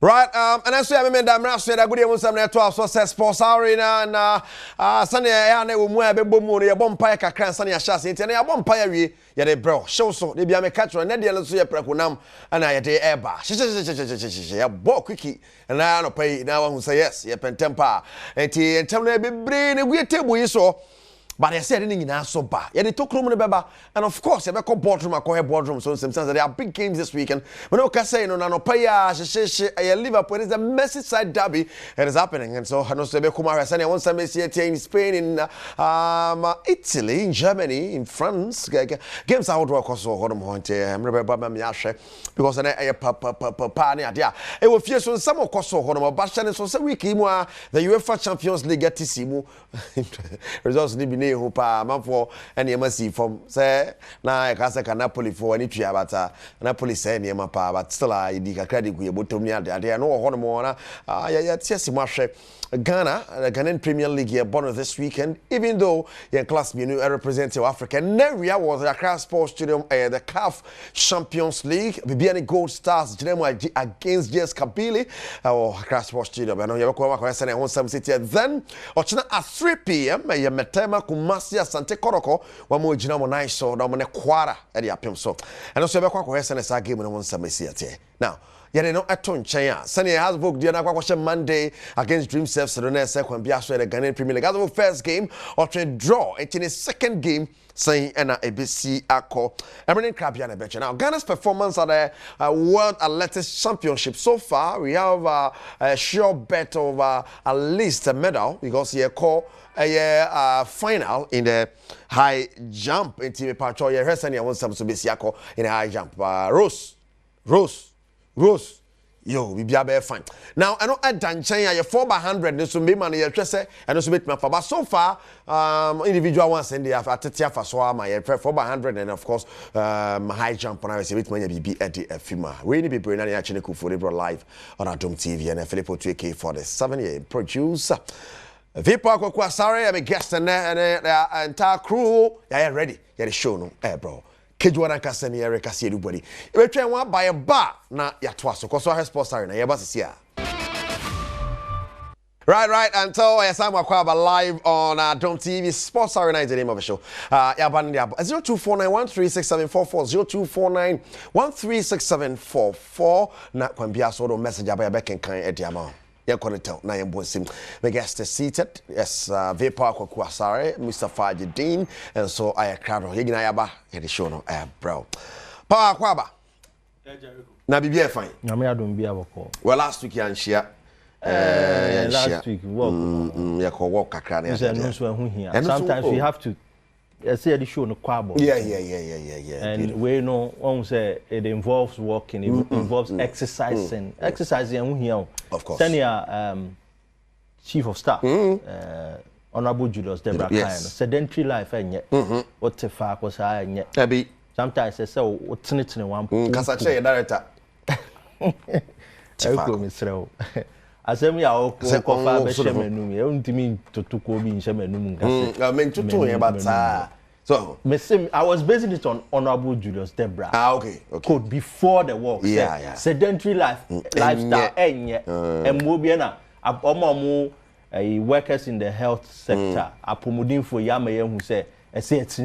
Right, and I say I mean that I'm say that good day some net 12 so say sports arena na Sunday ya na wo mu abebo mu no ye bompa kakran Sunday ahase nti na ye bompa ya wie ye de bro show so de bia me catch na de so ye prekonam na ye de eba ya bo quickie na no pay na wa hu say yes ye pentempa enti entem na bebre na wie table yi so. But I said anything in so bad. Yeah, they took room in the beba, and of course, they call boardroom. I call boardroom. So in some sense, there are big games this weekend. When I can say no paya, Liverpool is a Merseyside derby. It is happening, and so I know Sebe Kumar Sani. Once I may see it in Spain, in Italy, in Germany, in France. Games are outdoor because of Adom Honte. I'm remember Miashe because I idea. It will fear so some of course of Adom. But so say we came the UEFA Champions League at Tisimu results. Who pa man for any embassy from say na e ka say Napoli for any tua bata Napoli say any pa but still I di kakra di ku ye botom ni ade no ho no mo na ya tiesi mo ahwe Ghana, the Ghanaian Premier League here born this weekend, even though your class me representative Africa. Neria was the Accra Sports Stadium, the CAF Champions League, Bibiani Gold Stars, against JS Kabili, or Accra Sports Stadium. I know you have some city. Then, at 3 p.m., you Metema Kumasi Sante Koroko, one more Jinamo Nice, so Domine Quara at the Apim so. And also, I game and I want some city. Now, yeah, no aton chaya. Sunny has booked the other Monday against Dream Self Sedona second Biaswe the Ghanaian Premier League. As of first game, or to draw it in his second game, saying Ena ABC Ako. Everything crap yana betcha. Now Ghana's performance at the World Athletics Championship so far, we have a sure bet of at least a medal because he call a final in the high jump in Team Patrol. Yeah, Resani wants some to be Siako in the high jump. Rose, yo, we be fine. Now, I know at Danchan, you're 4x100, this will be money, you're just say, and also make my but so far, individual ones in the Atatia for Swama, 4x100, and of course, high jump on I say, with my BB at the FIMA. Really be bringing actually cool for Libra live on Adom TV and Filippo 2K for the 7-year producer. Vipa Kwa sorry, I'm a guest and the entire crew, yeah, ready, yeah, the show, no, bro. Kejuana Kasani Eric Kasi everybody. We train one by a bar na ya twaso. Cause our sports are na ya basi here. Right. Until I am live on Adom TV. Sports Arena is the name of the show. Ya band ya 0249136744 0249136744 na kwambia so do message aba ya beken kan ediama. Yeah, connect na yembo sim. My guest is seated. Yes, Vapor Kwakwasare, Mr. Fajidin, and so I crowd higina yaba the show no bro. Power kwaba. Na bibia fine. Na me adom bia boko. Well, last week yan share. Last week walk. Yeah, ko walk kakra na. Sometimes we have to say the show no kwabo. Yeah. And we know one say it involves walking, it involves exercising. Exercising and here. Of course. Senior Chief of Staff, Honorable Julius Debra yes. Sedentary life and yet what the fuck was I and yet. Sometimes I say what's it in one Casache director. I say me I So, I was basing it on Honorable Julius Debra. Okay. Code before the war. Yeah. Sedentary lifestyle. And Mobiana, workers in the health sector. Apomodin for Yamaye who say, I say it's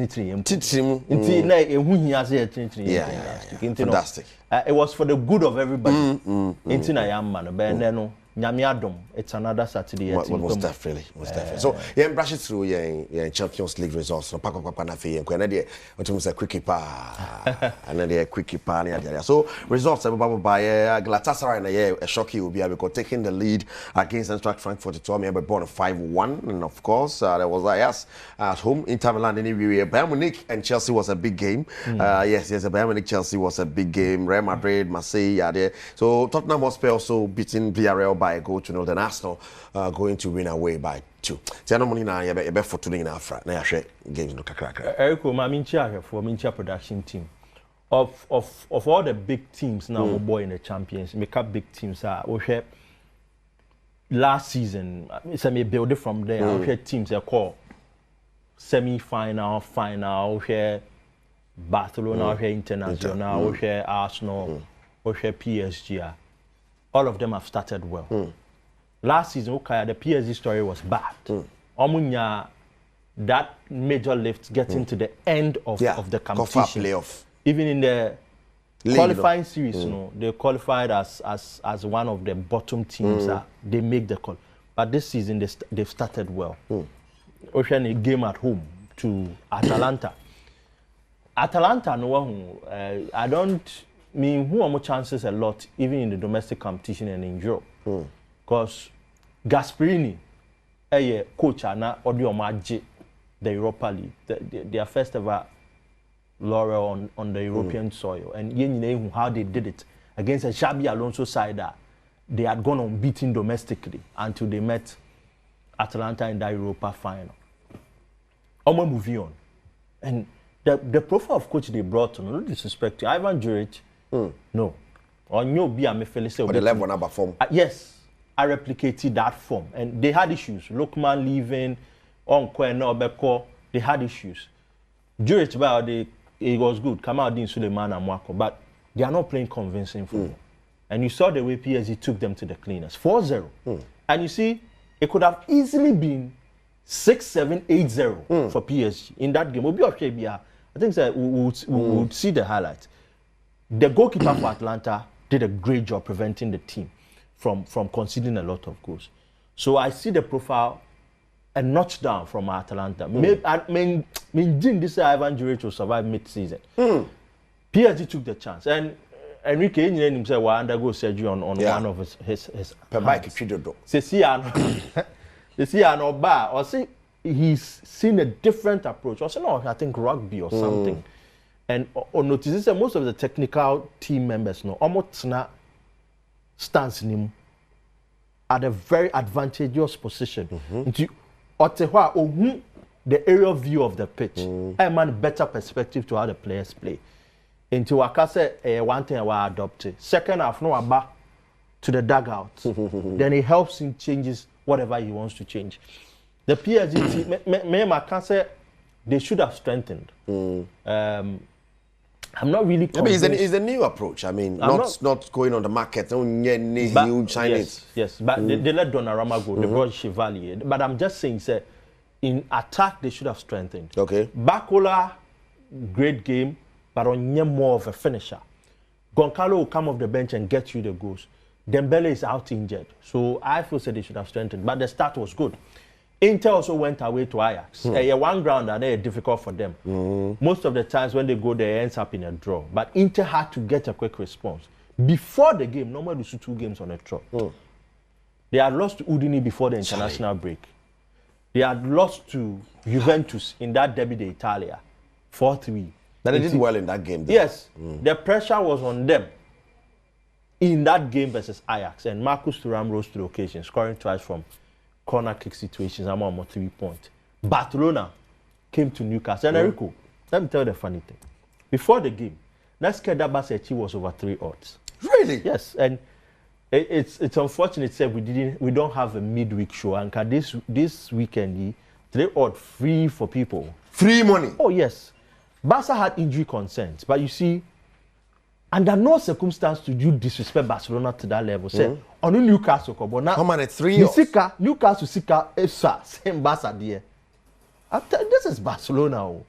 fantastic. It was for the good of everybody. Adom, it's another Saturday. Most definitely. So, yeah, brush it through your Champions League results. No, pack up and a quick keeper, another quick keeper. So, results by Galatasaray and a shock you will be able to taking the lead against Eintracht Frankfurt. It told me about born 5-1, and of course, there was at home Inter Milan. Anyway, Bayern Munich and Chelsea was a big game. Yes, Bayern Munich Chelsea was a big game. Real Madrid, Marseille, there. So Tottenham Hotspur also beating Villarreal by a goal to nil. Then Arsenal going to win away by 2. Tiano money na yebe for tuning in Afra. Na share games no kakra. Eriko, my Mincha production team. Of all the big teams now, boy in the champions, make up big teams are we last season. It's a build it from there. We teams they call semi-final, final. We Barcelona, we International, we Arsenal, we PSG. all of them have started well. Last season, okay, the PSG story was bad. Omunya, that major lift getting to the end of the competition. Playoff. Even in the qualifying series, they qualified as one of the bottom teams. They make the call. But this season, they've started well. Ocean a game at home to Atalanta. Atalanta, I don't mean who are more chances a lot, even in the domestic competition and in Europe. Because Gasperini, coach, na audio magic the Europa League, their first ever laurel on the European soil, and you know how they did it against a Xabi Alonso side that they had gone unbeaten domestically until they met Atalanta in that Europa final. I'm moving on, and the profile of coach they brought on, no disrespect to Ivan Juric, no, or no be a Mefelise. But the level number form. Yes, I replicated that form, and they had issues. Lokman leaving, Onkwe no Beko, they had issues. Juric, well, it was good. Kamaldeen Suleiman and Mwako, but they are not playing convincing football. And you saw the way PSG took them to the cleaners, 4-0. And you see, it could have easily been 6-7, 8-0 for PSG in that game. I think that we would see the highlights. The goalkeeper for Atlanta did a great job preventing the team from conceding a lot of goals. So I see the profile a notch down from Atalanta. I mean, this Ivan Juric will survive mid-season. PSG took the chance, and Enrique himself will undergo surgery on one of his hands. Or see, he's seen a different approach. Or say, no, I think rugby or something. And notice that most of the technical team members almost not stance in him at a very advantageous position. The aerial view of the pitch, I man better perspective to how the players play. Into Wakase, one thing I adopted. Second half, no aba to the dugout. Then it helps him changes whatever he wants to change. The PSG team, I can say they should have strengthened. I'm not really convinced. It's a new approach. I mean, not going on the market. New Chinese. Yes, but they let Donnarumma go. They brought Chevalier. But I'm just saying, sir, in attack, they should have strengthened. Okay. Bakola, great game, but on more of a finisher. Goncalo will come off the bench and get you the goals. Dembele is out injured. So I feel they should have strengthened. But the start was good. Inter also went away to Ajax. One ground and they're difficult for them. Most of the times when they go there, it ends up in a draw. But Inter had to get a quick response. Before the game, normally they do 2 games on a draw. They had lost to Udine before the international break. They had lost to Juventus in that Derby d'Italia, 4-3. But they did well in that game, though. Yes, the pressure was on them in that game versus Ajax. And Marcus Thuram rose to the occasion, scoring twice from corner kick situations. I'm on 3 points. Barcelona came to Newcastle. And Enrico, let me tell you the funny thing. Before the game, that Basechi was over 3 odds. Really? Yes, and it's unfortunate that we don't have a midweek show. And this weekend, 3 odds free for people. Free money? Oh yes. Barca had injury concerns, but you see, under no circumstance do you disrespect Barcelona to that level. Say, on Newcastle, but now, come on, at 3 odds. Newcastle, same Barca there. This is Barcelona.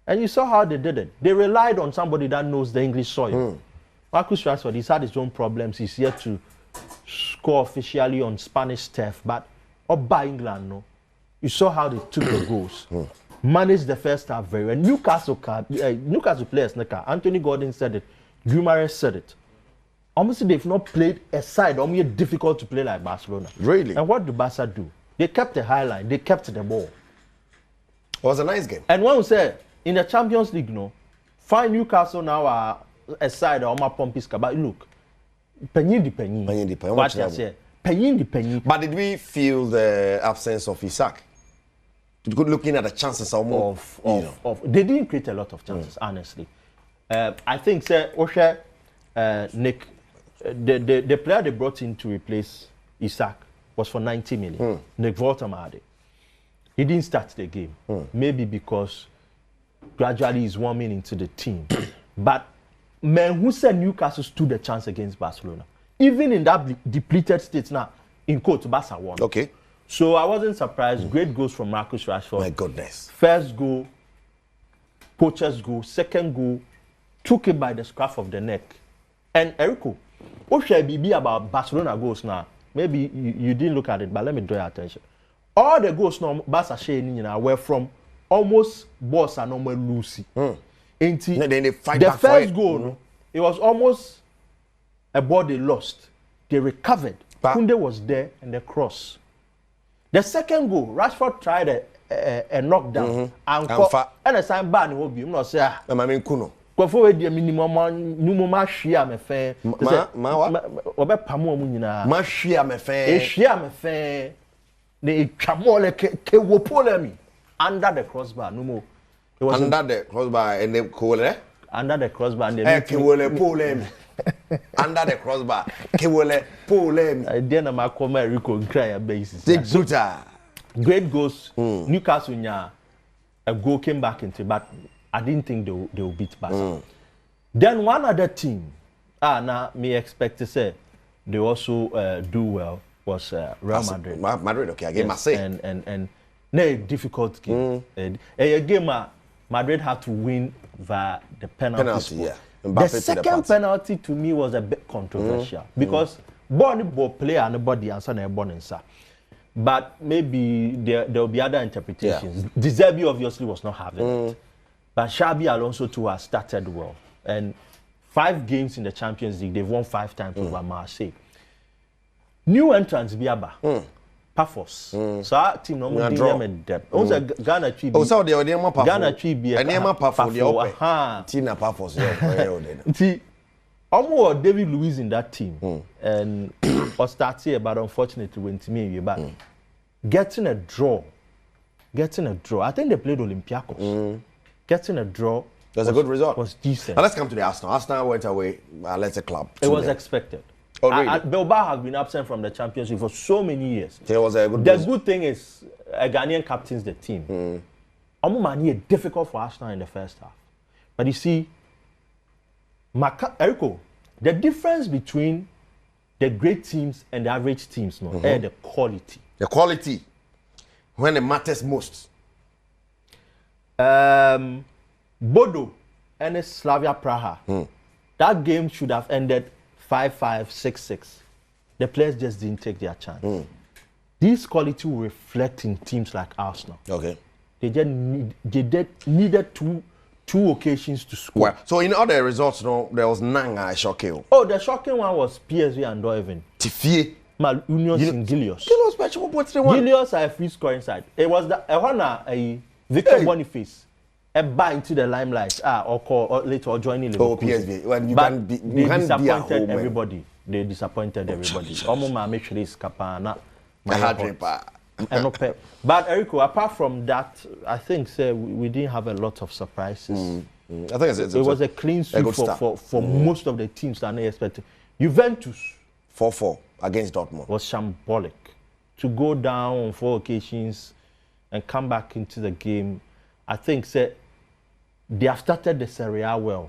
And you saw how they did it. They relied on somebody that knows the English soil. Marcus Rashford, he's had his own problems. He's yet to score officially on Spanish turf, but up by England, no. You saw how they took the goals. Managed the first half very well. Newcastle players, Anthony Gordon said it. Guimaraes said it. Almost they've not played a side, almost difficult to play like Barcelona. Really? And what did Barca do? They kept the high line. They kept the ball. It was a nice game. And when we say in the Champions League, find Newcastle now a side or my Pompiska. But look, penny di penny. What you say? Penny di penny. But did we feel the absence of Isaac? Looking at the chances of they didn't create a lot of chances, honestly. I think, Nick, the player they brought in to replace Isaac was for 90 million. Nick Voltamade. He didn't start the game. Maybe because gradually he's warming into the team. But man, who said Newcastle stood a chance against Barcelona? even in that depleted state now, in quotes, Barca won. Okay. So I wasn't surprised. Great goals from Marcus Rashford. My goodness. First goal, poacher's goal. Second goal, took it by the scruff of the neck. And Erico, what should be about Barcelona goals now? Maybe you didn't look at it, but let me draw your attention. All the goals now, Barca were from almost boss and normal Lucy. Then they fight the back for first it. goal, it was almost a ball they lost. They recovered. Kunde was there and the cross. The second goal, Rashford tried a knockdown and a sign ban will be not say. I mean, Kuno. Go forward the minimum numoma shia me fe. Obe pamo mu nyina. Ma shia me fe. E shia me fe. Ne twamole ke wopole mi under the crossbar no more. It was under the crossbar and the kole. Under the crossbar and the kewole pole. Under the crossbar, kewole pole. I didn't ma come Rico cry basis. Great goals. Newcastle nya a goal came back into, but I didn't think they will beat Barca. Then one other team, now me expect to say they also do well was Real Madrid. Madrid, okay, again, yes, Marseille. And a difficult game. A game Madrid had to win via the penalty. Yeah. The second penalty to me was a bit controversial because ball player and body and son born inside. But maybe there will be other interpretations. Yeah. De Zerbi obviously was not having it. But Xabi Alonso too has started well. And 5 games in the Champions League, they've won 5 times over Marseille. New entrants Biaba. Pafos. So our team no more DM and depth. Also Ghana Chibi. Oh, so the Odiema Pafos. Ghana Chibi. And Odiema Pafos. Tina Pafos. See, almost David Luiz in that team. And was start here, but unfortunately went to me. But getting a draw. I think they played Olympiacos. Getting a draw. That's a good result. Was decent. Now let's come to the Arsenal. Arsenal went away. Let's say club. It was expected. Oh, really? Bilbao has been absent from the championship for so many years. It was a good the good thing is a Ghanaian captains the team. It's difficult for Arsenal in the first half. But you see, Erico, the difference between the great teams and the average teams, the quality. The quality, when it matters most. Bodo and Slavia Praha. That game should have ended 5-5, 6-6. The players just didn't take their chance. This quality will reflect in teams like Arsenal. Okay. They just needed two occasions to score. Well, so in all the results, there was none shocking. Oh, the shocking one was PSV and Doivin. Tifie. Union in Gilios. Gilios are a free scoring side. It was a Victor Boniface. Buy into the limelight, or later joining Liverpool. Oh, PSV. When you but they disappointed everybody. They disappointed everybody. But Erico, apart from that, I think we didn't have a lot of surprises. I think it was a clean sweep for most of the teams that they expected. Juventus 4-4 against Dortmund was shambolic. To go down on 4 occasions and come back into the game, I think they have started the Serie A well.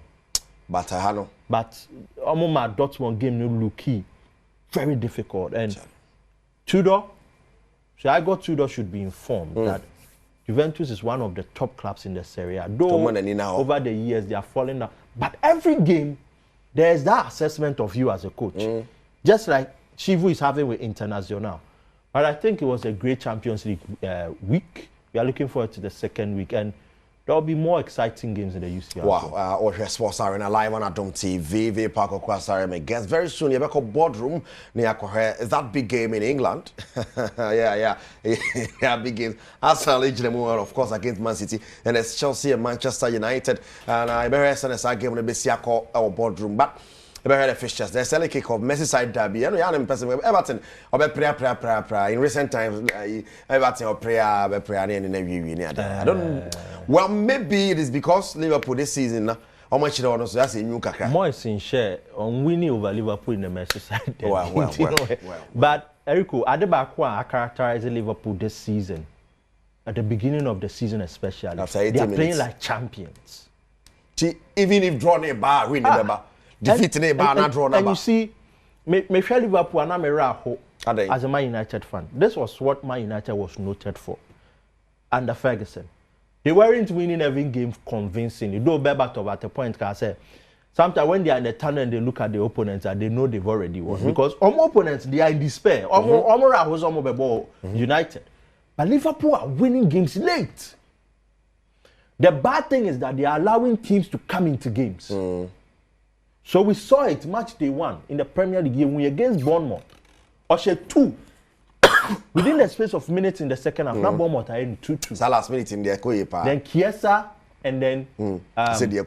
But my Dortmund game no look key. Very difficult. And Tudor, Tudor should be informed that Juventus is one of the top clubs in the Serie A. Though over the years they are falling down. But every game, there's that assessment of you as a coach. Just like Chivu is having with Internacional. But I think it was a great Champions League week. We are looking forward to the second week. And there will be more exciting games in the UCL. Wow, Oshe Sports Arena live on Adom TV. V Park Okwasare, my guest. Very soon, you have a boardroom. Is that big game in England? yeah, big games. Arsenal, of course, against Man City. And it's Chelsea and Manchester United. And I better send us a game on the Bessiako our boardroom. But I better the fixtures. There's a kick of Merseyside derby. You know, you're person. Everton, prayer. In recent times, Everton or prayer. I don't. Well, maybe it is because Liverpool this season, how much they want to that's a new kakra. More in share on winning over Liverpool in the Merseyside. Well. But Erico, Adebakwa characterized Liverpool this season. At the beginning of the season, especially, they are playing like champions. See, even if draw a bar, win a bar, defeat a bar, not draw a bar. And you see, me share Liverpool and I'm a raho Adom. as a Man United fan. This was what Man United was noted for under Ferguson. They weren't winning every game convincingly. Though Bebatov at a point can say sometimes when they are in the tunnel and they look at the opponents and they know they've already won. Because opponents they are in despair. United. But Liverpool are winning games late. The bad thing is that they are allowing teams to come into games. So we saw it match day 1 in the Premier League game against Bournemouth. Oshe 2. Within the space of minutes in the second half, now Bournemouth are in 2-2. Last minute in there, then Chiesa and then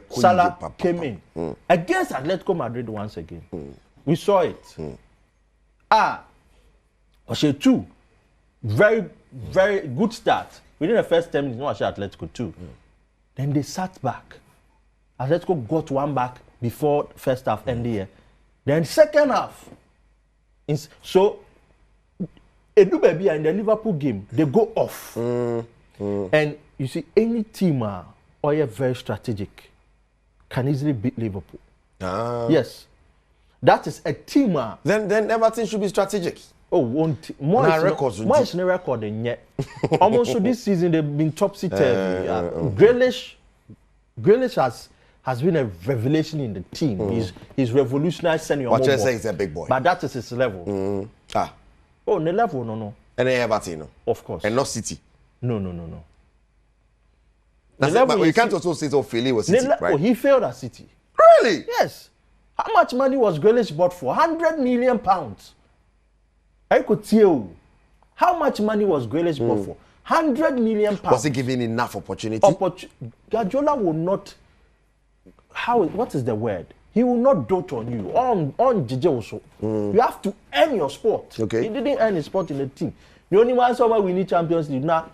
Salah came in against Atletico Madrid once again. We saw it. Oshe 2. Very, very good start. Within the first 10 minutes, no Oshe Atletico 2. Then they sat back. Atletico got one back before first half ended. Then second half. So Edu Baby in the Liverpool game, they go off. And you see, any team or very strategic can easily beat Liverpool. Yes. That is a team. Then everything should be strategic. Oh, more is no record than yet. Almost this season they've been topsy-turvy. Grealish has been a revelation in the team. He's revolutionized senior. What you say is a big boy. But that is his level. Oh, the level, no. And Everton, no. Of course. And not City. No. But you can't also say so Philly was City, right? Oh, he failed at City. Really? Yes. How much money was Grealish bought for? £100 million. I could tell you. How much money was Grealish bought for? £100 million. Was he given enough opportunity? Guardiola will not. What is the word? He will not dote on you. On Jije also. You have to earn your spot. Okay. He didn't earn his spot in the team. The only one somewhere we need Champions League now.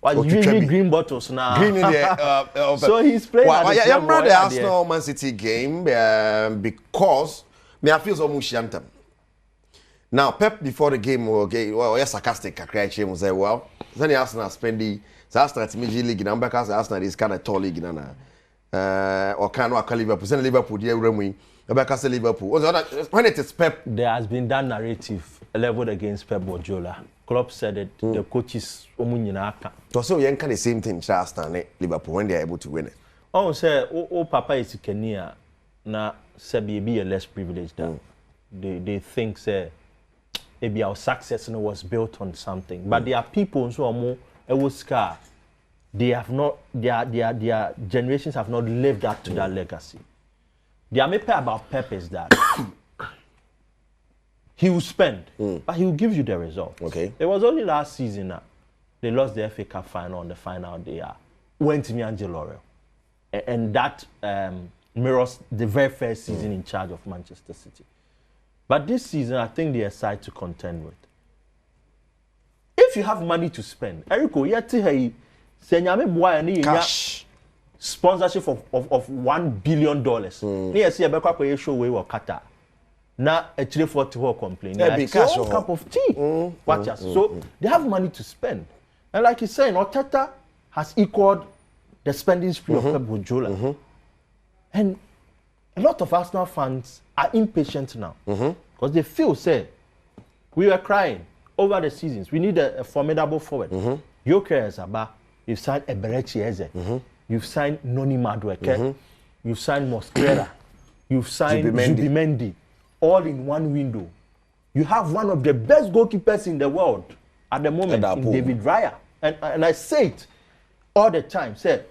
Usually green bottles now. Green in the. So he's playing. I remember the Arsenal Man City game because I feel so much shantam. Now Pep before the game was sarcastic. I was say, well, then the Arsenal spending. So Arsenal at Major League number because Arsenal is kind of tall league now. Or can work Liverpool. Send Liverpool dear Remy. Because Liverpool. When it is Pep, there has been that narrative leveled against Pep Guardiola. Klopp said it. The coaches so you can the same thing. Arsenal Liverpool when they are able to win it. Oh, say, Papa is Kenya. Na Sebi be a less privileged. They think say maybe our success was built on something. But there are people who are more scar. They have not, their generations have not lived up to that legacy. The amape about Pep is that he will spend, but he will give you the result. Okay. It was only last season that they lost the FA Cup final on the final day. Went to Angelo, and that mirrors the very first season in charge of Manchester City. But this season, I think they are side to contend with. If you have money to spend, Eriko, cash sponsorship of $1 billion. Near see a better show way or Qatar. Now a 340 complain. Cash a cup of tea. Watch us. So they have money to spend. And like he's saying, Arteta has equaled the spending spree of Pep Guardiola. And a lot of Arsenal fans are impatient now. Because they feel, say, we were crying over the seasons. We need a formidable forward. Gyökeres Aba. You've signed Eberechi Eze. You've signed Noni Madueke. You've signed Mosquera. You've signed Zubimendi. All in one window. You have one of the best goalkeepers in the world at the moment in David Raya. And I say it all the time. Say,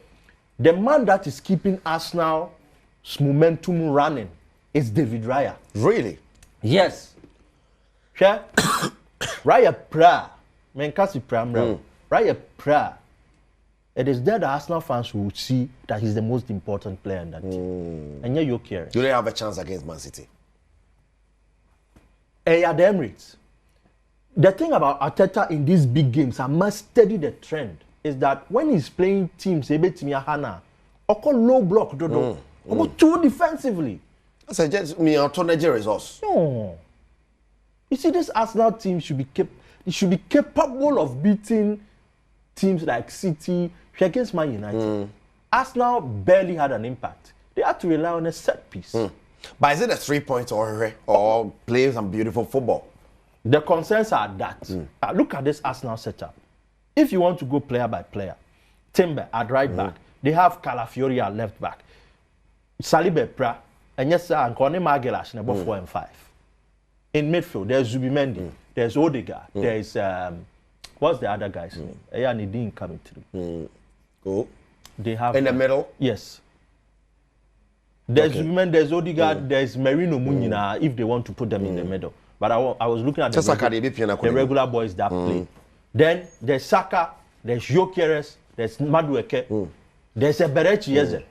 the man that is keeping Arsenal's momentum running is David Raya. Really? Yes. Sure? Raya pra. Menkasi Pramra. Raya pra. It is there that Arsenal fans will see that he's the most important player in that team. And you're care. Do they have a chance against Man City? At the Emirates. The thing about Arteta in these big games, I must study the trend, is that when he's playing teams, Hana, or low block, or too defensively. I suggest me on Nigeria results. No. You see, this Arsenal team should be capable of beating teams like City against Man United. Arsenal barely had an impact. They had to rely on a set piece. But is it a 3 points or playing some beautiful football? The concerns are that. Look at this Arsenal setup. If you want to go player by player, Timber at right back, they have Calafiori at left back, Saliba Pra, and yes, and Kone Magelash, number 4 and 5. In midfield, there's Zubimendi, there's Odegaard, there's what's the other guy's name? Ayanidin coming through. Oh. They have in the middle. Yes. There's Zubimendi, there's Odegaard, there's Merino Munina if they want to put them in the middle. But I was looking at the regular boys that play. Then there's Saka, there's Gyökeres, there's Madueke, there's a Berechi Eze.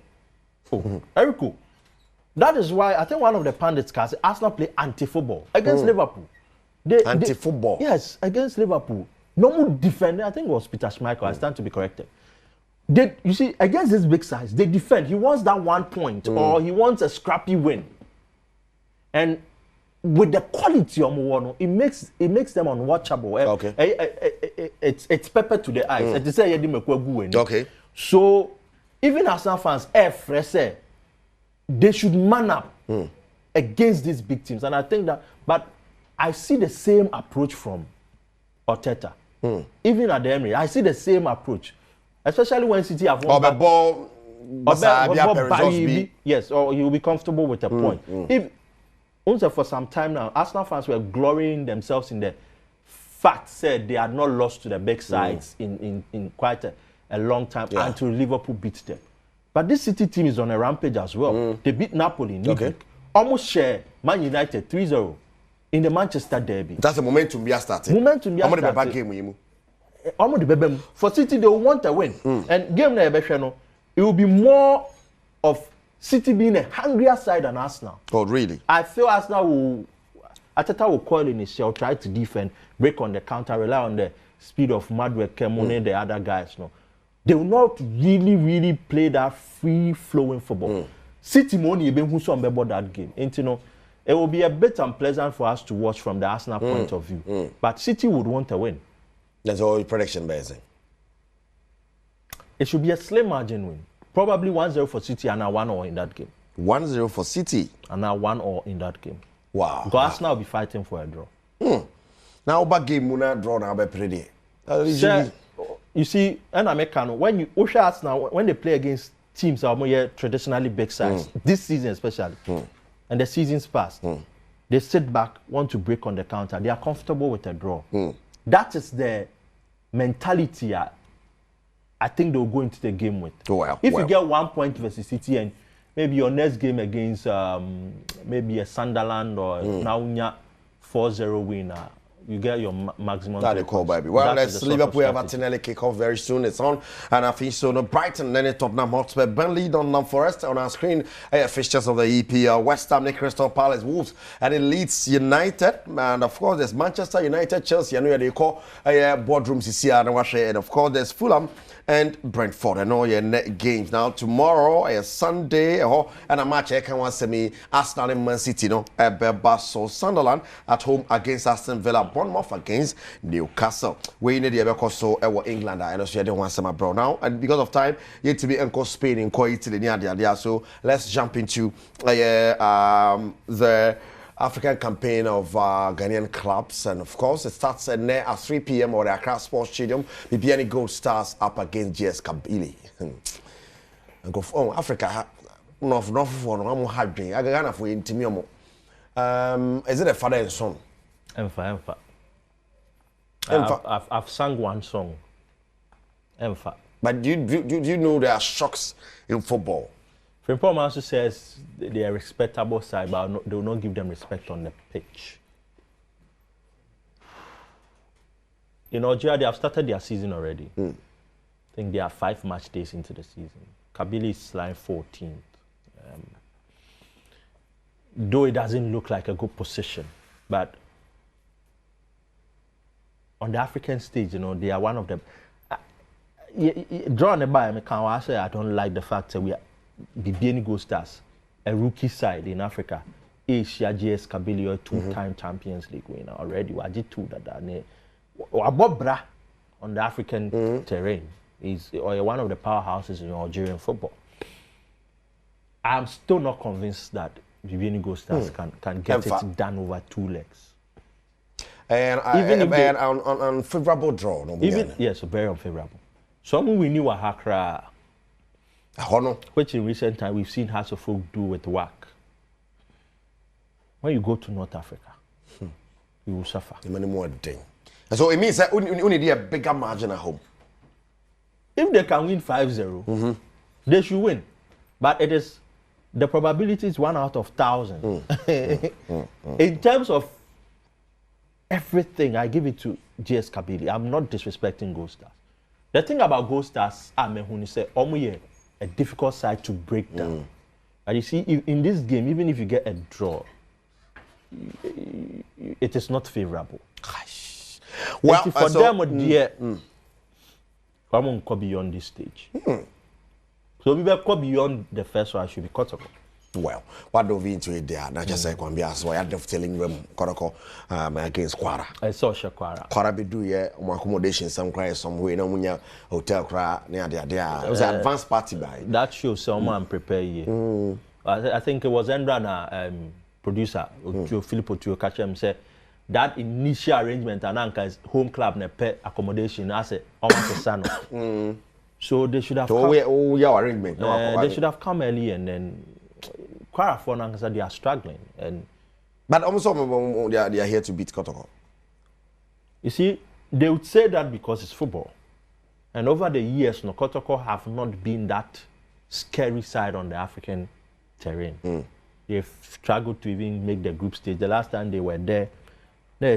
Very cool. That is why I think one of the pundits can say Arsenal play anti-football against Liverpool. Anti-football? Yes, against Liverpool. Normal defender, I think it was Peter Schmeichel, I stand to be corrected. You see, against this big size, they defend. He wants that 1 point or he wants a scrappy win. And with the quality of Muwono, it makes them unwatchable. Okay. It's pepper to the eyes. It is a okay. So even Arsenal fans, they should man up against these big teams. And I think that, but I see the same approach from Arteta. Even at the Emirates, I see the same approach. Especially when City have won the ball, yes, or he will be comfortable with a point. If also for some time now, Arsenal fans were glorying themselves in the fact said they had not lost to the big sides in quite a long time until Liverpool beat them. But this City team is on a rampage as well. They beat Napoli in midweek. Almost share Man United 3-0 in the Manchester derby. That's the momentum we are starting. Momentum we are starting. Bad game for City, they will want a win. And game na it will be more of City being a hungrier side than Arsenal. Oh, really? I feel Arsenal Arteta will coil in his shell, try to defend, break on the counter, rely on the speed of Madueke, Kemone, the other guys. No, they will not really play that free-flowing football. City money even who saw about that game. And you know, it will be a bit unpleasant for us to watch from the Arsenal point of view. But City would want a win. That's all prediction based. It should be a slim margin win. Probably 1-0 for City and a 1-0 in that game. 1-0 for City. And a 1-0 in that game. Wow. Because Arsenal will be fighting for a draw. Now, back game, Muna draw now, be pretty. You see, and Americano, when you Arsenal, when they play against teams that are more traditionally big size, this season especially, and the seasons past, they sit back, want to break on the counter. They are comfortable with a draw. That is the mentality I think they'll go into the game with. If you get 1 point versus City and maybe your next game against maybe a Sunderland or Naunya 4-0 winner, you get your maximum. That they call, baby. Well, let's Liverpool have a Tinelli kick-off very soon. It's on. And I think so. No Brighton, then Tottenham Hotspur, Burnley, Nottingham Forest on our screen. Fixtures of the EPL, West Ham, Crystal Palace, Wolves, and then Leeds United. And of course, there's Manchester United, Chelsea, and they call boardroom CCR. And of course, there's Fulham and Brentford and all your net games. Now, tomorrow, Sunday, and a match I can want to me Arsenal and Man City, no, so Sunderland at home against Aston Villa, Bournemouth against Newcastle. We need the because so England, I know so you don't want some bro now, and because of time, you to be in Spain in Italy, so let's jump into the African campaign of Ghanaian clubs, and of course it starts at 3 p.m. or the Accra Sports Stadium. Bibiani Gold Stars up against GS Kabylie. And go for Africa. No for no. I'm hard. I Ghana for Intimium. Is it a father and son? Emfa. I've sung one song. Emfa. But do you know there are shocks in football? Frimpong also says they are a respectable side, but they will not give them respect on the pitch. In Algeria, they have started their season already. I think they are 5 match days into the season. Kabylie is lying 14th. Though it doesn't look like a good position, but on the African stage, you know, they are one of them. Drawing the by, I don't like the fact that we are Bibiani Gold Stars, a rookie side in Africa. Asia GS Kabylie, 2-time Champions League winner already. We did 2 that Wabobra on the African terrain is one of the powerhouses in Algerian football. I'm still not convinced that Viviani Gold Stars can get it done over 2 legs. And even unfavorable draw. No, even yes, very unfavorable. Some we knew Hakra, which in recent time we've seen House of Folk do with WAC. When you go to North Africa, you will suffer. Many more thing. So it means that we need a bigger margin at home. If they can win 5-0, they should win. But it is the probability is 1 out of 1,000. In terms of everything, I give it to GS Kabili. I'm not disrespecting Gold Stars. The thing about Gold Stars, when you say, a difficult side to break down. And you see, in this game, even if you get a draw, it is not favorable. Well, for them, dear, I won't go beyond this stage. So we will go beyond the first one. I should be cut off. Well, what do we into it there? Not just like one be as well. I have telling them Koroko against Quara. I saw Shakwara. Quara be do yeah, accommodation some cry somewhere. No munya hotel cry near there. It was an advanced party by. That shows someone prepare you. I think it was Endrana producer Philip Otuo catch him say that initial arrangement and Anka's home club ne pay accommodation as a almost a son. So they should have come, your arrangement. They should have come early and then Quara for Nankasa they are struggling and but almost they are here to beat Kotoko. You see, they would say that because it's football. And over the years, Kotoko have not been that scary side on the African terrain. They've struggled to even make the group stage. The last time they were there,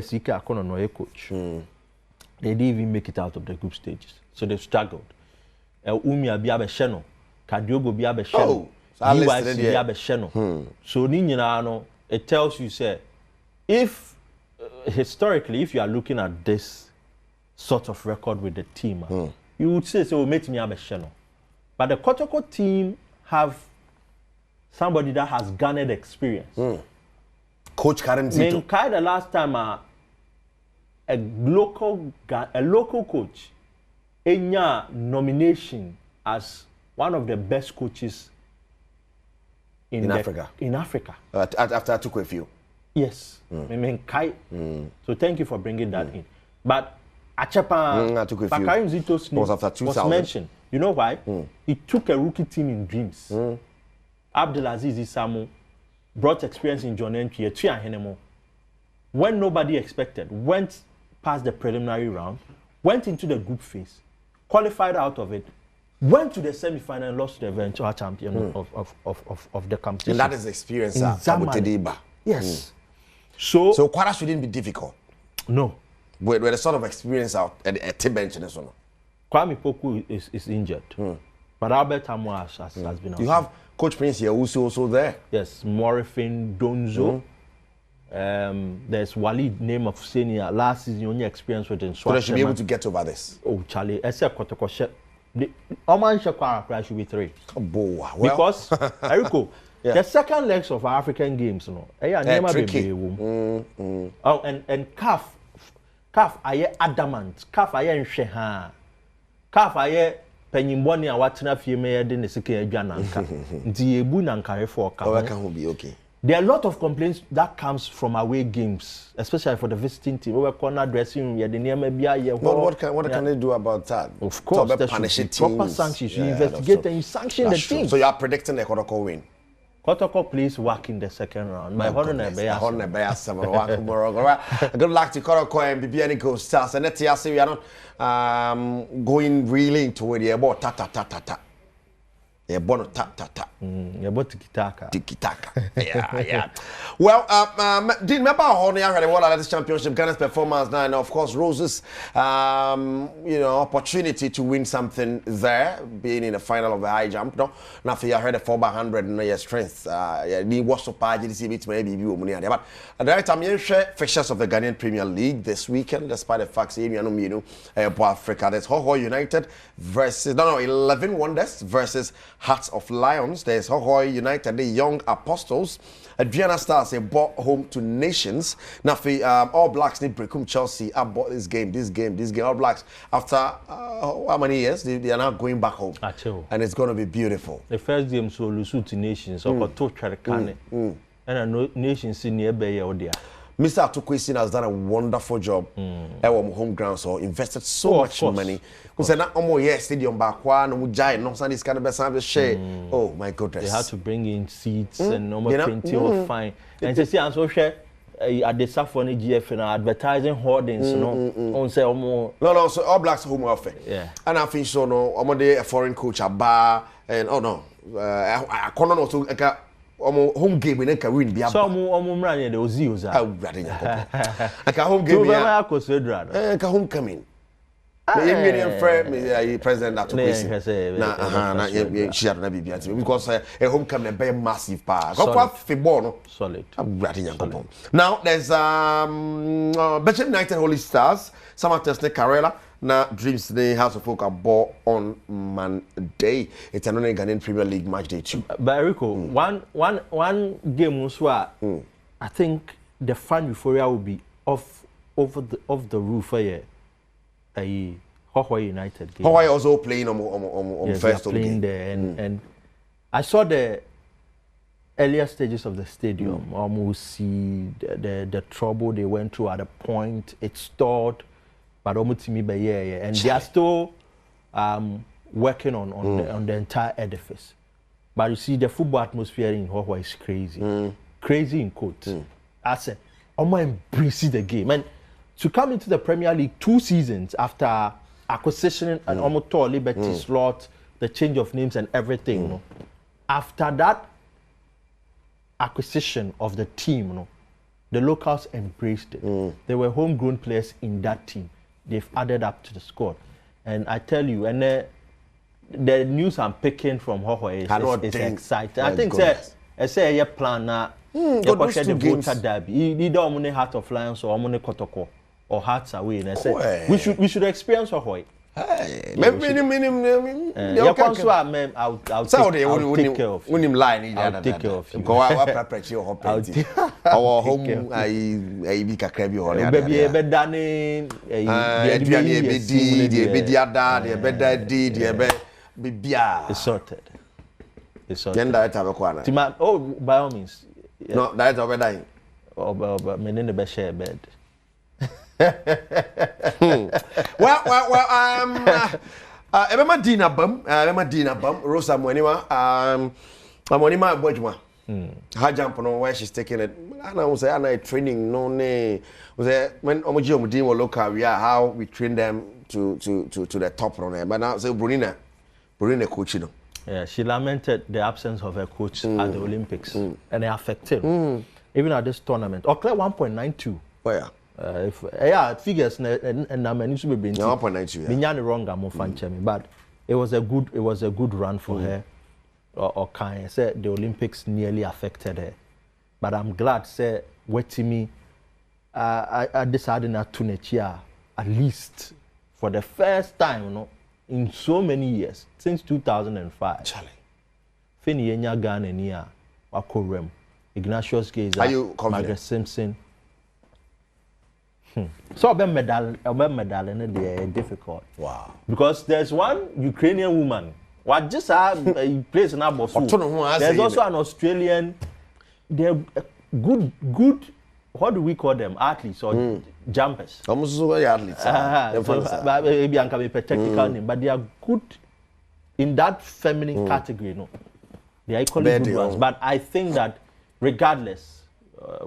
Sika Akono no coach. They didn't even make it out of the group stages. So they've struggled. Umia Biabe Sheno, Kadiogo Biabe Sheno, UIC Biabe Sheno. So Ninyano, it tells you, say, if historically, if you are looking at this sort of record with the team, you would say, so make me Biabe Sheno. But the Kotoko team have somebody that has garnered experience. Coach Karen Zito. Menkai the last time a local coach enya nomination as one of the best coaches in Africa. In Africa. After I took a few. Yes. Menkai. So thank you for bringing that in. But Achepa Bakari Zito's name was mentioned. You know why? He took a rookie team in Dreams. Abdelaziz Isamu brought experience in John Entry, when nobody expected, went past the preliminary round, went into the group phase, qualified out of it, went to the semi-final and lost to the eventual champion of the competition. And that is the experience at Abutediba. Yes. So Quara shouldn't be difficult. No. With the sort of experience out at T-bench and so on. Kwame Poku is injured. But Albert Amo has been out. You have Coach Prince here also there. Yes, Morifin Donzo. There's Walid name of senior. Last season, only experience with him. So they should be able to get over this. Oh, Charlie, except Kotoko. The Oman Shakwara should be 3. Well, because, Eriko, the second legs of our African games, tricky. Oh, and CAF, aye adamant. CAF aye nsheha. CAF aye penyimboni a watena fie me de ne sike adwa nanka. Nti ebu nanka refo ka. Can be okay. There are a lot of complaints that comes from away games, especially for the visiting team. We corner dressing, we are the near maybe what can they do about that? Of course, there should be proper sanctions. You investigate and you sanction the team. So you are predicting the Kotoko win. Kotoko plays work in the second round. My Good luck to Kotoko and Bibiani Gold Stars. And let's see, we are not going really into it. About ta. Yeah, bono ta. Yeah, but tiki-taka. Yeah. Well, did remember how I had the World Athletics Championship, Ghana's performance now, and of course, Rose's, opportunity to win something there, being in the final of the high jump. No, now for you heard the 4x100 and your strength. The was so bad, you see it maybe you money. But at the right time, you share fixtures of the Ghanaian Premier League this weekend, despite the fact that Africa, there's Hoho United versus 11 Wonders versus Hearts of Lions. There's Hoho United, the Young Apostles. Adriana Stars, they brought home to Nations. Now, for All Blacks, they break Chelsea. I bought this game. All Blacks, after how many years, they are now going back home. And it's going to be beautiful. The first game, so Lusu to Nations, so for two And nations in nearby Odia. Mr. Atukwesi has done a wonderful job. Home ground, so invested so much money. Who said that stadium back one, giant, no Sunday kind of best share. Oh my goodness. They had to bring in seats and normal plenty of fine. And to see and so share at the Safoni GF and advertising hoardings, on say more. No, so All Blacks home welfare. Yeah. And I think so no, a foreign coach a bar and I can't also home game in a win. So running the Ozios. Like a home game. I homecoming. Indian friend, President Atukwesi. Because a homecoming be massive power. Solid. Now there's Bethlehem United Holy Stars. Some Tesne Karela. Now Dreams the House of Folk are bought on Monday. It's another Ghanaian Premier League match day too. But Rico, one game was I think the fan euphoria will be off the roof here. Hawaii United game. Hawaii also playing on yes, first playing game. there and I saw the earlier stages of the stadium. Almost see the trouble they went through at a point. It stalled, but almost me by and they are still working on the entire edifice. But you see the football atmosphere in Hawaii is crazy. Crazy in quotes. I said, I'm gonna embrace the game. And to come into the Premier League 2 seasons after acquisition and almost Liberty slot, the change of names and everything, you know, after that acquisition of the team, you know, the locals embraced it. There were homegrown players in that team. They've added up to the squad. And I tell you, and the news I'm picking from Hawaii is exciting. I think it's a plan now. You push the voter derby. You don't want Heart of Lions or Omone Kotoko or Hearts Away. And I said we should experience Hawaii. Hey, I'll take care of you. I'll take care of you. Our home, I be Kakrabi or it's sorted. It's sorted. Oh, by all means. Yeah. No, that's over dying. Oh, but me in the best share bed. Emma Dina Bum, Rosa Monima, Monima Bojma. Her jump on where she's taking it. And I was saying, training no name. Was when Omoji Omudin local, we are how we train them to the top runner. But now, say Brunina coach, you know. Yeah, she lamented the absence of her coach at the Olympics, and it affected even at this tournament. Or 1.92. Oh yeah. Yeah, figures and I'm used to be 1.92. Yeah. Wrong, but it was a good run for her. Or kind said the Olympics nearly affected her, but I'm glad say what to me. I decided not to next at least for the first time, you know. In so many years, since 2005, Charlie. Fini Yenya Ghana niya Wakorem, Ignatius Geza, Margaret Simpson. So a medal and they difficult. Wow. Because there's one Ukrainian woman. What just plays in Abosu. There's also an Australian. They're good. What do we call them? Athletes or jumpers? Almost athletes. Maybe I can be technical name, but they are good in that feminine category. No, they are equally good ones. But I think that regardless,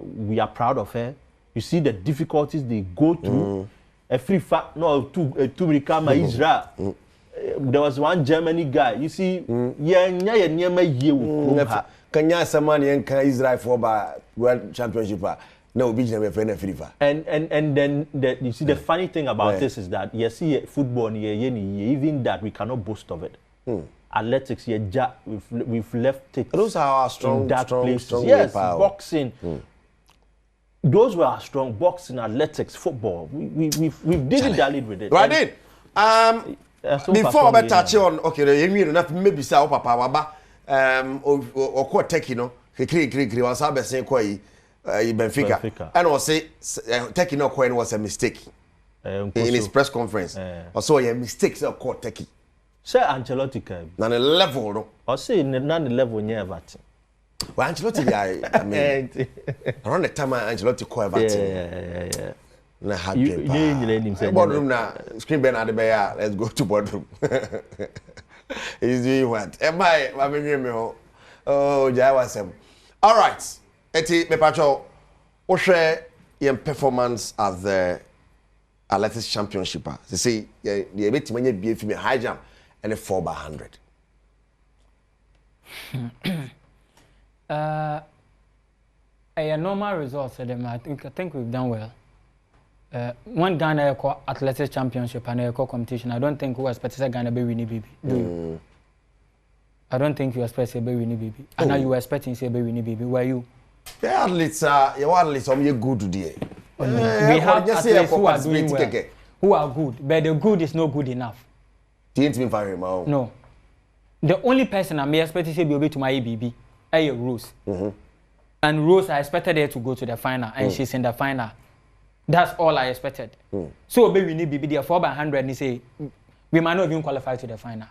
we are proud of her. You see the difficulties they go through. A free fact, no, to become Israel. There was one Germany guy. You see, Kenya Samani and Israel for World Championship. No, and then you see the funny thing about this is that you see football even that we cannot boast of it. Athletics we've left it. Those are our strong yes, power. Boxing. Those were our strong boxing, athletics, football. We've dilly-dallied with it. Right in. Before I touch on maybe say papa or quite take was saying Benfica. And was say taking no coin was a mistake in his press conference. Or so a mistake of court taking. Say Ancelotti na level no. Or say na level near Everton. Well, Ancelotti, I mean, around the time Ancelotti called Everton. Yeah. Na happy. Boardroom na screen Ben Adebayo. Let's go to boardroom. He's doing what? Am I? Oh, Jai was him. All right. Eti me pacho. O share your performance at the Athletics Championship. They say the bit many be for me high jump and a 4x100. A normal result. I think we've done well. One Ghana Athletics Championship and a competition. I don't think we expect Ghana be winning BB. Do you? I don't think you expect to be winning BB. And now you were expecting to be winning BB. Were you? Yeah, athletes are good today. We have athletes who are doing well, who are good, but the good is not good enough. Didn't mean for him. No. The only person I may expect to be able to my ABB is Rose. And Rose, I expected her to go to the final, and she's in the final. That's all I expected. So we need BB there 4x100 and say we might not even qualify to the final.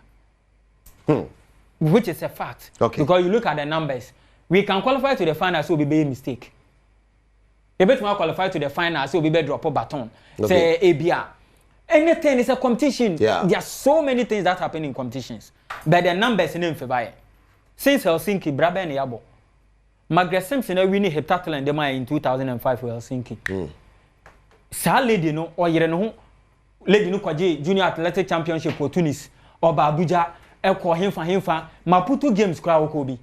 Which is a fact. Okay. Because you look at the numbers, we can qualify to the final, so we be a mistake. A bit more qualify to the final, so we be drop a baton. Say ABR. Anything is a competition. Yeah. There are so many things that happen in competitions. But the numbers in favor. Since Helsinki, Brabant and Yabo. Margaret Simpson winning heptathlon in 2005 for Helsinki. Sa lady no or yere no lady no kwaje junior athletic championship for Tunis or Abuja e ko hemfa Maputo games kra wo ko bi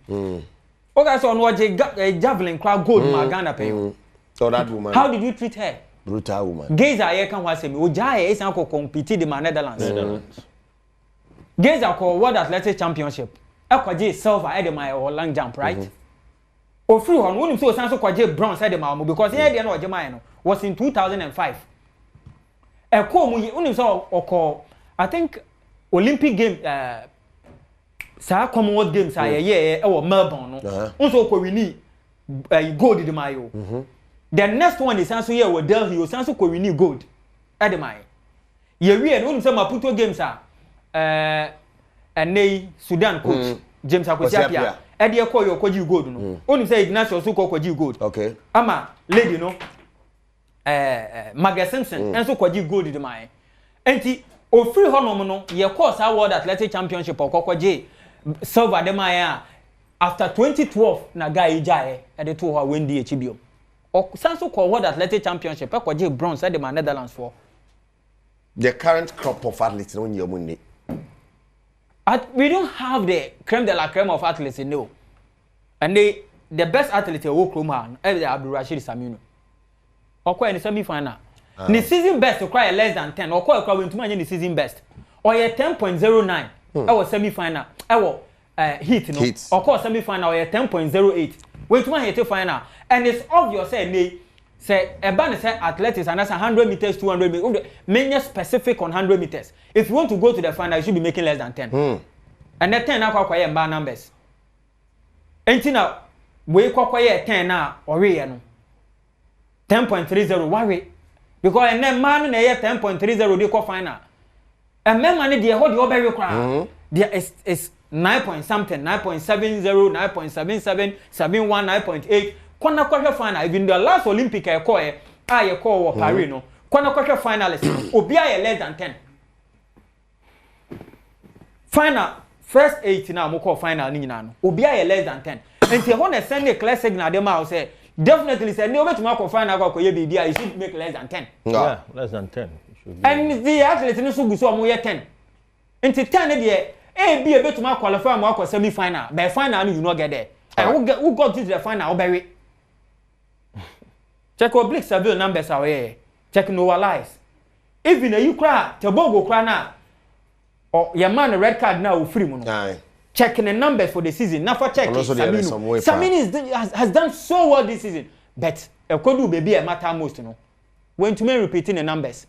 oga so no je javelin kra gold ma Ghana pay. So that woman, how did you treat her? Brutal woman. Geza ye kan wa semi o ja e san ko compete the Netherlands. Geza ko world athletic championship e kwaje silver e de my or long jump, right? O free one won so san so kwaje bronze e de ma mo because here dey na o je my no was in 2005. I think Olympic game, Commonwealth Games, Melbourne. No, also we need gold in the Mayo. The next one is also here with Delhi. You also we need gold at the Mayo. You read only some Maputo games and they Sudan coach James Akosiapia. Eddie call your koji gold. No, only say Ignacio also call koji gold. Okay. Ama lady no. Margaret Simpson and so kwaji gold the mine. Enti o free honom no ye course our World Athletic Championship or kwaje silver the mine after 2012 na guy jae e de to ho win the HBO. O sanso call World Athletic Championship kwaje bronze at the Netherlands for. The current crop of athletes no your money. We don't have the creme de la creme of athletes no. And the best athlete we Kroma is Abdul Rashid Saminu. Or in the semi-final. The season best to cry less than 10. Or call win to manage the season best. Or 10.09. I was semi-final. I was heat. No. Or call semi-final. Or 10.08. Wait to manage the final. And it's obvious say a band say athletics and that's 100 meters, 200 meters. Many specific on 100 meters. If you want to go to the final, you should be making less than 10. And that 10 now quite bad numbers. And now we quite 10 now or no. 10.30 worry because and then man na 10.30 dey call final and men man dey hold the over crowd there is 9 point something 9.70 9.77 71 9.8 kwana kwahwe final even the last Olympic I call Paris no kwana kwahwe finalist obi aye less than 10 final first 8 now mo call final ni nyina no obi aye less than 10 and they want to send a clear signal dem out say definitely say no bet to make final go koye baby you should make less than 10. Yeah, less than 10. And the athletes no so guso am 10. Until 10 dey e be bet to make qualify am go semi final. By final you no get there. And who got to the final obewe. Check oblique Seville numbers are here. Check no lies. Even you cry, Tobago cry now. Or your man a red card now free mo no. Checking the numbers for the season. Now for checking, Saminu has done so well this season. But a kodu baby a matter most, you know. When to me repeating the numbers.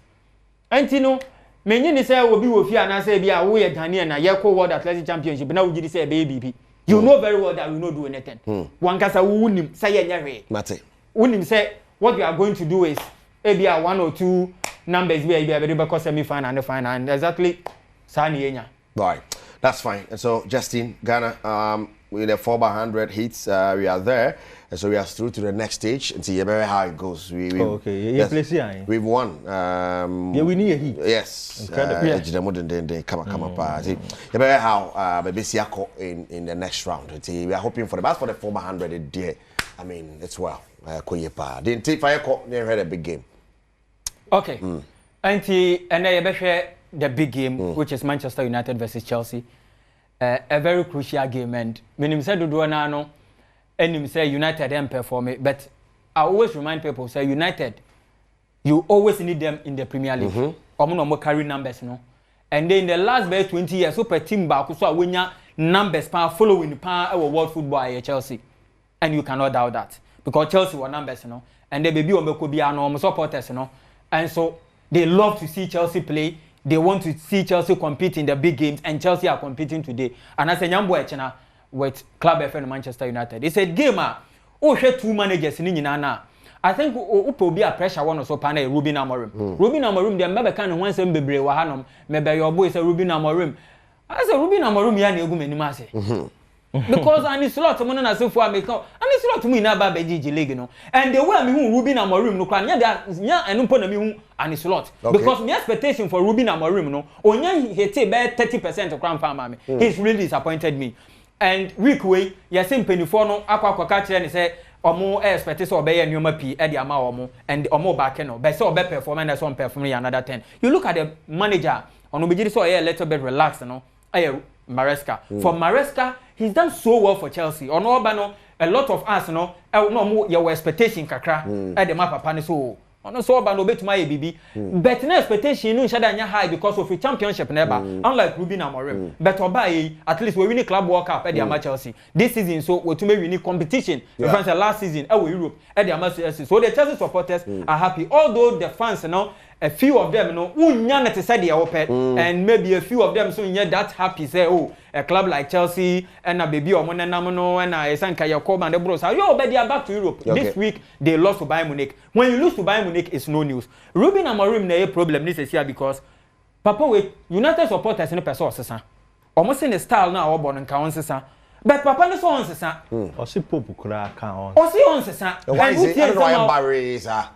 And you know, many say will be with you and I say, be a way Ghanaian and Yako World Athletic Championship. Now we say baby. You know very well that we will not do anything. One case wouldn't say any Mate. Wouldn't say what we are going to do is maybe a 1 or 2 numbers be a because semi-final and the final and exactly Sani. Right. That's fine. And so, Justin, Ghana, with the 4x100 hits. We are there, and so we are through to the next stage and see how it goes. Okay, yes, we've won. Yeah, we need a hit. Yes, incredible. Come up. See, how Besiako in the next round. See, we are hoping for the best for the 4x100. I mean, it's well. Didn't take fire call near had a big game. Okay. And then the big game, which is Manchester United versus Chelsea. A very crucial game, and when said to do no, and him say United didn't perform it, but I always remind people say United, you always need them in the Premier League. Or carry numbers, no. And then in the last 20 years, super team back so when numbers following our world football Chelsea, and you cannot doubt that because Chelsea were numbers, you know, and they baby on be our supporters, you know, and so they love to see Chelsea play. They want to see Chelsea compete in the big games, and Chelsea are competing today. And as a young boy, with Club FM Manchester United, it's a game. Oh, share two managers in Nana. I think will be a pressure one or so. Pane Ruben Amorim. Ruben Amorim, they never can once and be brave. Wahanum, maybe your boy is a Ruben Amorim. As a Ruben Amorim, yani egu meni mase. Because I need slot to money as if I make up. I need slot to me na ba beji league, you know. And the way me who Ruben Amorim no kwan nya enu pon na me who and slot. Because my expectation for Ruben Amorim no onya hete be 30% of crown farm me. He's really disappointed me. And week way, yes penifo no akwa kire ni say omo expect say obey nyoma pi e de ama omo and omo back no. Be say obe perform and some perform another 10. You look at the manager ono be so a little bit relaxed, no. Maresca. For Maresca, he's done so well for Chelsea. On Obano, a lot of us, no more your expectation kakra at the map of so. On so Obano bet my BB. But no expectation no shada high because of a championship never. Unlike Ruben Amorim. But Obai, at least we win a club World Cup at the Chelsea. This season, so we to win competition. The fans last season, Europe at the Chelsea. So the Chelsea supporters are happy. Although the fans, you know, a few of them, you know, unyana te said they open, and maybe a few of them so you're that happy say, oh, a club like Chelsea and a baby or Monenamano and a Sanka Yakob and the Bros. You already are back to Europe. This week they lost to Bayern Munich. When you lose to Bayern Munich, it's no news. Ruben Amorim na a problem this year because Papa with United supporters in a person sesa. Almost in the style now or born and count sesa. But Papa no so on sesa. Or si popu kura count. Or si on sesa. Why is it? I don't know why barriers are.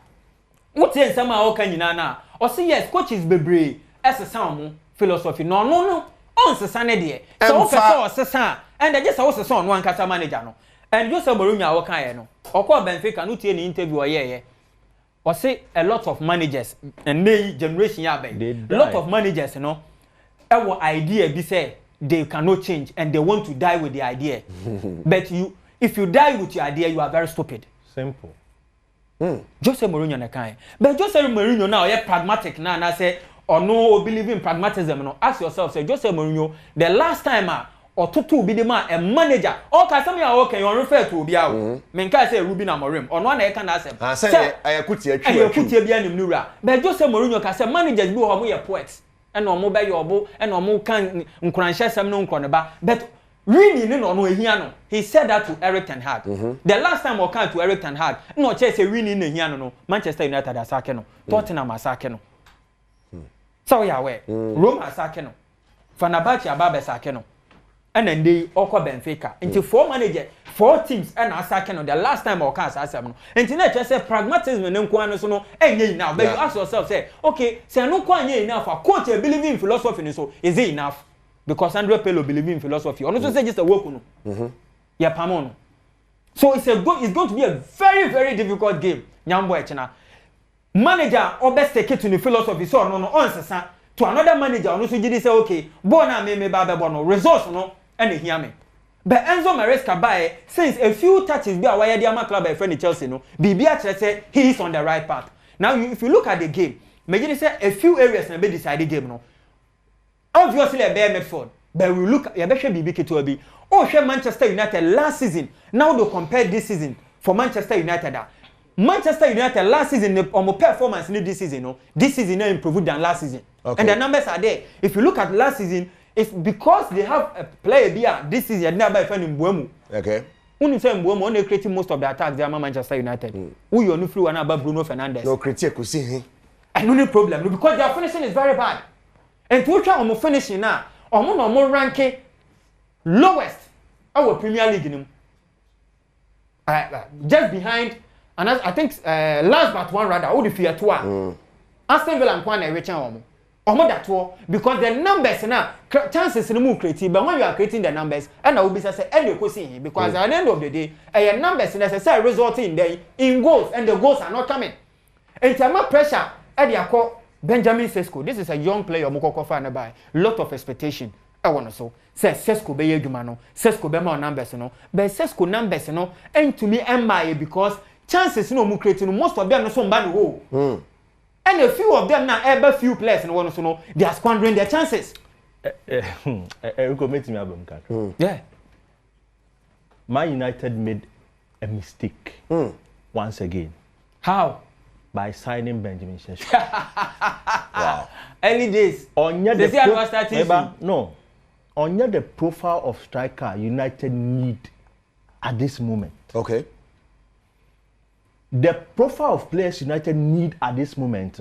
What is some how can you na? Or say yes, coaches bebre as a sound philosophy. No. On sesane de. So for sesa and I just also son one kasa manager no. And Jose Mourinho wo kan no. Okwa Benfica no tie ni interview oyeye. Or say a lot of managers and they generation ya ben. A lot of managers, you know, our idea be say they cannot change and they want to die with the idea. But if you die with your idea, you are very stupid. Simple. Jose Mourinho na kan. But Jose Mourinho now is pragmatic now and I say or no believe in pragmatism no. Ask yourself say Jose Mourinho the last time or to be the man a manager or can some you can refer to Obiawo. Men can say Ruben Amorim or no na can ask. Say I akuti bi anim nura. But Jose Mourinho can say managers bi o mo ye poets and o mo be yobo and o mo kan nkranhye sem no nkro ne ba. But really, no, he said that to Eric Ten Hag. The last time I came to Eric Ten Hag, no, say winning in here, no, Manchester United are sacking, Tottenham are sacking. So, yeah, where Rome are sacking, Fenerbahce are Babes sacking, and then they all call Benfica. Into 4 managers, 4 teams, and are sacking. The last time I came, I said, and tonight I said pragmatism and no, and now, but you ask yourself, say, okay, say, no, quite enough. A coach believe in philosophy, so is it enough? Because Andrea Pirlo believes in philosophy. Also say just a work no. Yeah, Pamono. So it's going to be a very, very difficult game. Nyambo Echena. Manager or best take it to the philosophy. So no answer to another manager. No so say okay. Bona me baba bono resource no and hear me. But Enzo Maresca by since a few touches be away the club by friend Chelsea no. Bibia say he is on the right path. Now if you look at the game, maybe say a few areas na be decide the game no. Obviously a bare midfield, but we look at BBK to be. Oh, Manchester United last season. Now they compare this season for Manchester United. Manchester United last season on performance this season. No, this season improved than last season, and the numbers are there. If you look at last season, it's because they have a player here this season. Never found in Mbuemu. Okay. Only say Mbuemu only creating most of the attacks. They are Manchester United. Who you only flew one about Bruno Fernandes. No critique, you see. And only problem because their finishing is very bad. And to try on finishing now, no more ranking lowest our Premier League nim. Just behind, and I think last but one rather, all the fear to one. Aston Villa and Kwan reach on. That because the numbers now chances in move creative, but when you are creating the numbers, and I will be say any question because at the end of the day, a numbers necessary resulting in goals, and the goals are not coming. In terms of pressure, Eddie Benjamin Sesko, this is a young player, Mukoko fan by lot of expectation. I want to say Sesko be Jumano, Sesko be more numbers, no, but Sesko numbers, no, and to me, MIA because chances no more creating most of them no so bad go. And a few of them now, ever few players and want to know they are squandering their chances. Yeah. Man United made a mistake once again. How? By signing Benjamin Sesko. Wow. Early days. No. On the profile of striker United need at this moment. Okay. The profile of players United need at this moment,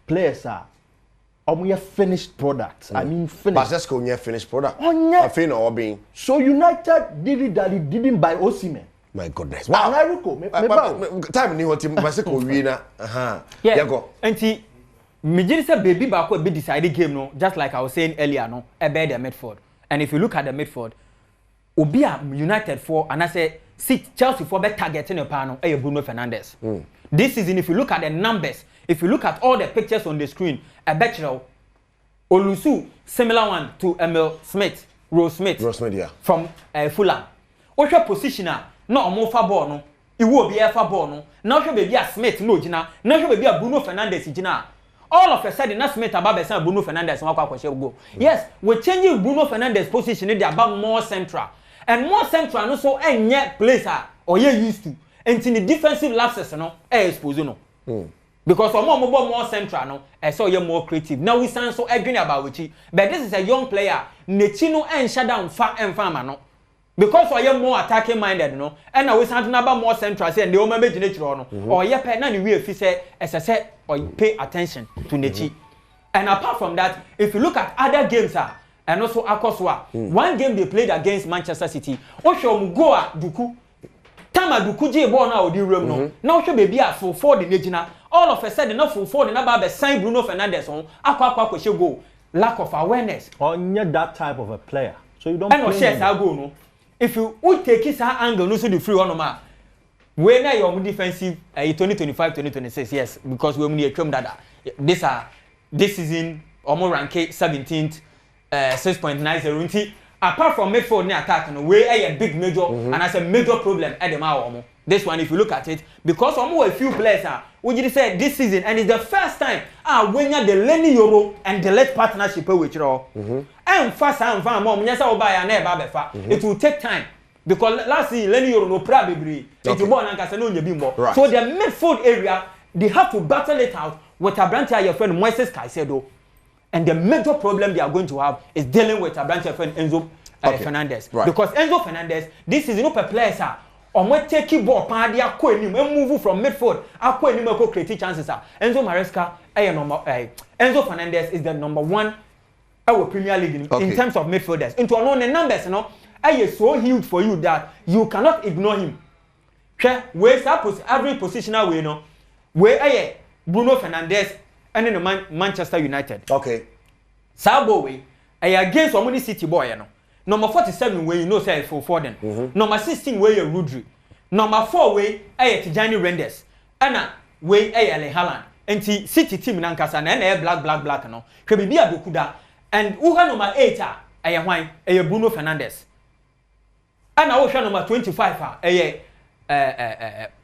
players are finished products. I mean finished. But Sesko finished product. I feel no being. So United didn't buy Osimhen. My goodness. Wow. Time ni what team Sesko winner. Yeah. Go. And me say baby back will be decided game no, just like I was saying earlier no, about the midfield. And if you look at the midfield, Obia United for and I say Chelsea for better targeting a panel, Bruno Fernandes. This season, if you look at the numbers, if you look at all the pictures on the screen, a better Olusu, similar one to Emil Smith, Rose Smith, yeah. From Fulham. What's your positioner? No more for ball, no. It will be a for ball, no. Now should be a Smith, no, Gina. Now should be a Bruno Fernandes, Gina. All of a sudden, that's Smith about the Bruno Fernandes and go. Yes, we're changing Bruno Fernandes' position, they're about more central. And more central and also any place or you used to. And in the defensive lapses, no, expose no. Because more central, no, I saw you more creative. Now we sound so agreeing about which, but this is a young player. Nechino and shut down far and farmer, no. Because I am more attacking minded, no. And now we sound about more central, say, and the omen nature, no. Or your pen, and we say, as I said, or you pay attention to Nechi. And apart from that, if you look at other games, and also Akoswa. One game they played against Manchester City. Osho Mgoa Duku. Tama Duku J ball now the room no. Now should be a full forward in Regina. All of a sudden not full forward in about the sign Bruno Fernandes on Aqua go. Lack of awareness. On that type of a player. So you don't play. And share go no. If you would take his angle, no so the free one ma. When are your defensive 2025-2026, yes, because we need a come dada. This season almost rank 17th. 6.90. Apart from midfield and attack, we a big major and as a major problem at the moment. This one, if you look at it, because almost a few players would you say this season, and it's the first time when you're the Lenny Euro and the late partnership with you all. And fast and far more, yes, I'll buy a never. It will take time because last season Lenny Euro no probably it's born and Casano Bimbo. So the midfield area they have to battle it out with a branch your friend Moises Caicedo. And the major problem they are going to have is dealing with a branch of Enzo Fernandez. Right. Because Enzo Fernandez, this is not a player, or what take ball, party, move from midfield, create chances. Enzo Maresca, Enzo Fernandez is the number one our Premier League in terms of midfielders. Into unknown numbers, you know, is so huge for you that you cannot ignore him. Where's every positional way, you know, where Bruno Fernandes. And in Manchester United. Okay. Sabo way, against Omuni City boy, you know. Number 47 way, you know, say for Foden. Number 16 way, Rudri. Number 4 way, Tijani Renders. Anna way, Haaland. And City team Nankasa, and black, no. Could be a Bukuda. And Uga number 8, Bruno Fernandes. And I also number 25,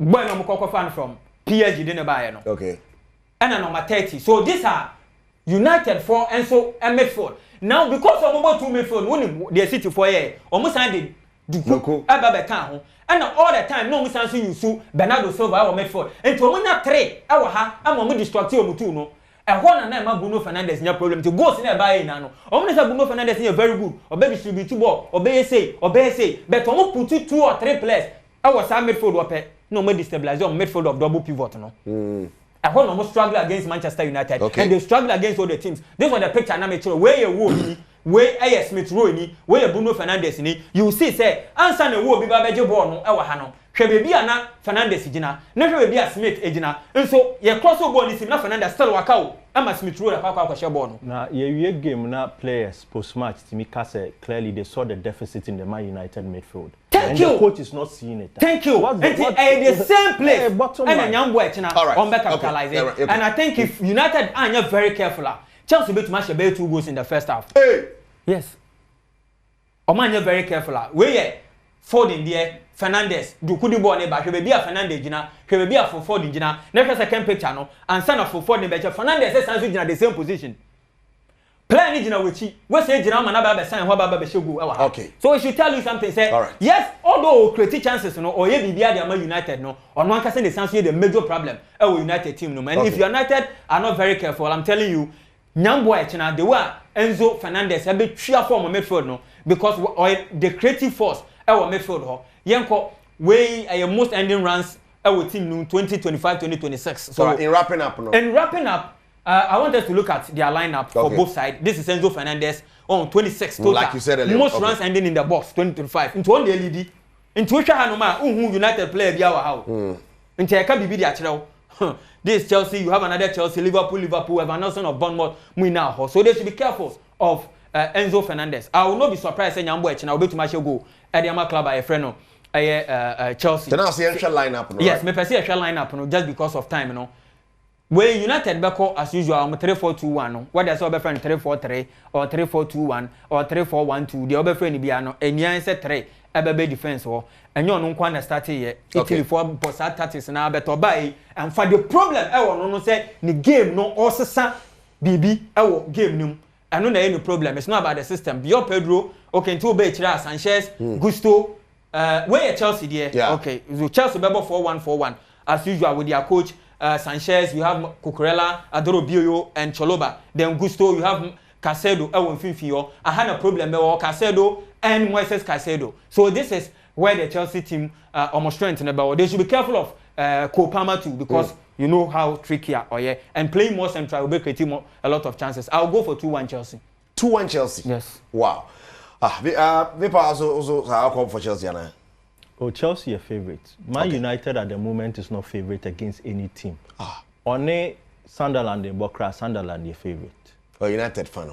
Bueno Mukoko fan from PSG, didn't buy, no. Okay. And number 30. So these are United for and so a midfield. Now because of about 2 midfield, winning the City for almost ended Duku Ababekan. And all the time, no Musansu Yusu, Bernardo Silva, our midfield. And to win that 3, our ha, I'm going to destruct you to no. And one and then Bruno Fernandes no problem to go in a buy now. Only Bruno Fernandes is very good, or baby should be 2 ball, or say, but almost put 2 or 3 players. Our side midfield were no more destabilize your midfield of double pivot, no. I want almost struggle against Manchester United, and they struggle against all the teams. This was the picture I made sure where you will be we Smith Rowe ni we Bruno Fernandes ni you see say answer na wo bi ba beje ball no e wa ha no hwe bebi ana Fernandes gina na hwe bebi a Smith egina nso ye cross ball ni sim na Fernandes still waka o ama Smith Rowe akwa share ball no na ye game na players post match Timika say clearly they saw the deficit in the Man United midfield. Thank you. The coach is not seeing it. Thank you. The same place. And Nyambo Echina on back capitalizing. And I think if United are very careful, Chelsea will match about 2 goals in the first half. Hey. Yes. Omanya very careful. We Ford in there, Fernandes, do could ball neighbor, be a Fernandes Gina, be a for Ford in Gina, never second picture no, and son of Ford in better. Fernandes is in the same position. Plan Gina which we say Gina Manaba sign what Baba Shogu. Okay. So we should tell you something, say right. yes, although create chances no, or ye be the United no, on one can say the sense the major problem United team no. And if United are not very careful, I'm telling you, Nyambo Echina, they were Enzo Fernandes, a bit sheer form of midfield no, because the creative force our midfield ho yenko we are most ending runs our team no 2025 2026 so in wrapping up no I want us to look at their lineup for both sides. This is Enzo Fernandes on 26 total. Like you said earlier, most runs ending in the box 2025 into one LED into which hanoma United player bi our how into e ka bibi di akere this Chelsea you have another Chelsea Liverpool have an of Bournemouth mu now so they should be careful of Enzo Fernandes. I will not be surprised say Nyambo Echina will be to match go at the Ama club by a friend no Chelsea. Then I'll see a lineup no. Yes, me perceive a lineup no just because of time no. When United beko as usual 3-4-2-1 no. What does our friend 3-4-3 or 3-4-2-1 or 3-4-1-2 the other friend be no enya say 3 ebebe defense ho enyo no kwa na start here Italy for bossa tactics na beto buy and for the problem e wo no say the game no osesa bibi e wo game nim. I know there is no problem. It's not about the system. Beyond Pedro, okay, two be Chira, Sanchez, Gusto, where Chelsea there? Yeah. Okay, so Chelsea be 4-1-4-1 as usual with their coach Sanchez. You have Cucurella, Adoro Bioyo, and Choloba. Then Gusto, you have Casedo. I had a problem with Casedo and Moises Casedo. So this is where the Chelsea team almost strengthened about. They should be careful of Cole Palmer too because. You know how tricky are yeah, and playing more central will be creating a lot of chances. I'll go for 2-1 Chelsea. 2-1 Chelsea. Yes. Wow. Vipa also I'll come for Chelsea now. Oh, Chelsea a favorite. Man United at the moment is not favorite against any team. Only Sunderland and Bokra, Sunderland your favorite. Oh, United fan.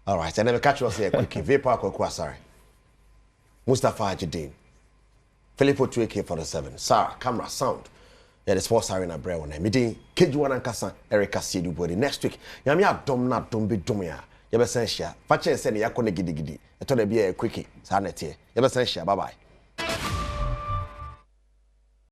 All right, and then we catch us here quickly. Vipa Kokwa, sorry. Mustafa Ajidin. Filippo 2AK for the 7. Sarah, camera, sound. Yeah, the sports arena bread on meeting Kejuan and Kasa, Erica Sidu body next week. Yami Adom not don't be dumia. Yabesensha. Fache said Yakone Gidi. I told her be a quickie. Sanity. Yabesensha. Bye bye.